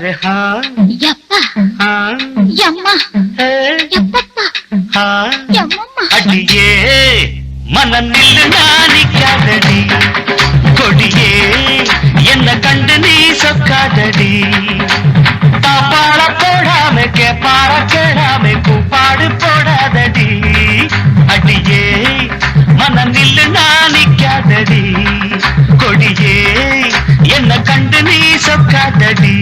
अरे हाँ यप्पा हाँ यम्मा यप्पप्पा हाँ यम्मम्मा अडिये मन निल्लुनानिक्कादडी कोडिये एन्न कंडु नी सोक्कादडी तापाड़ पोडामे केपाड़ केडामे कूपाडु पोडादडी अडिये मन निल्लुनानिक्कादडी कोडिये एन्न कंडु नी सोक्कादडी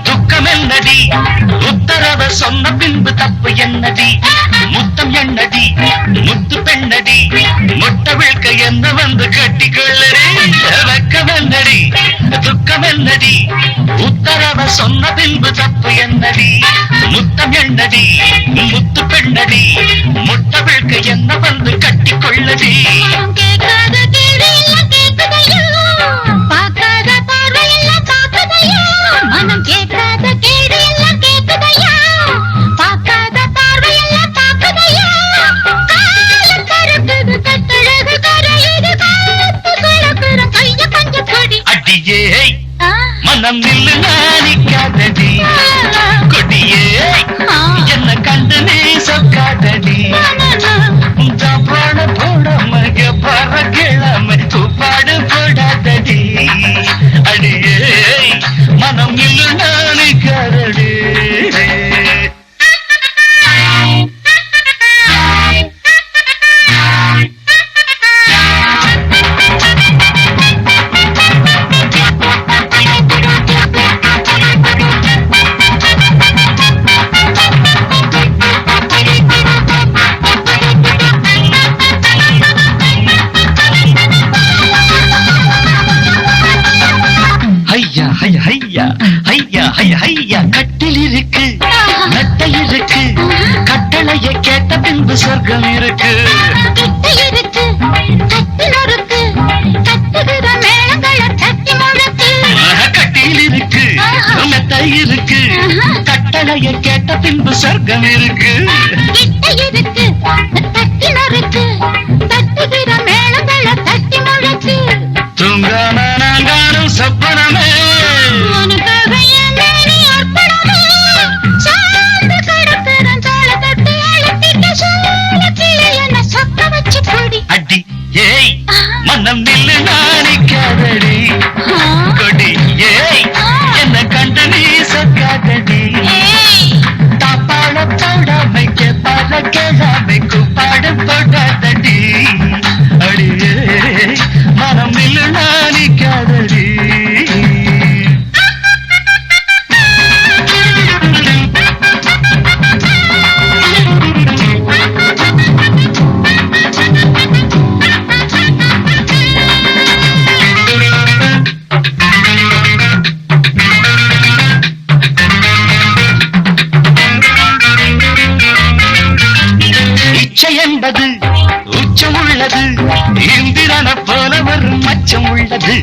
துக்கமென்னடி உத்தரவ சொன்ன பின்பு தப்பு என்னடி முத்தம் என்னடி முத்து பெண்ணடி முட்டை விழ்க்க என்ன வந்து கட்டிக்கொள்ளடி வெக்கமென்னடி துக்கமென்னடி உத்தரவ சொன்ன பின்பு தப்பு என்னடி முத்தம் என்னடி முத்து பெண்ணடி முட்டை விழ்க்க என்ன வந்து கட்டிக்கொள்ளடி மனம் கேட்காத கேடு எல்லாம் கேட்குதையா பார்க்காத பார்வை எல்லாம் பார்க்குதையா காலம் கருக்குது கட்டழகு கரையுது காத்து கலக்குற கைய பஞ்ச கொடி அடியே மனம் நில்லு நானிக்காதடி கொடியே என்ன கண்டு நீ சொக்காதடி ஜாப்பாடு போடாம பற கிழம தூப்பாடு போடாதடி அடியே மனம் நில்லு நானிக்காதடி கட்டில் இருக்கு நட்டை இருக்கு கட்டளைய கேட்ட பின்பு சொர்க்கம் இருக்கு கட்டில் இருக்கு நட்டை இருக்கு கட்டளைய கேட்ட பின்பு சொர்க்கம் இருக்கு தூங்காம நாங்கானும் சொப்பனமே அடி ஏய் மனம் நில்லு நானிக்காதடி கொடி ஏய் என்ன கண்டு நீ சொக்காதடி தாப்பாட போடாமை கேப்பாட கேளாமை கூப்பாடு போடாதடி அடி ஏய் மனம் நில்லு நானிக்காதடி என்பது உச்சம் உள்ளது இந்திரன போல ஒரு மச்சம் உள்ளது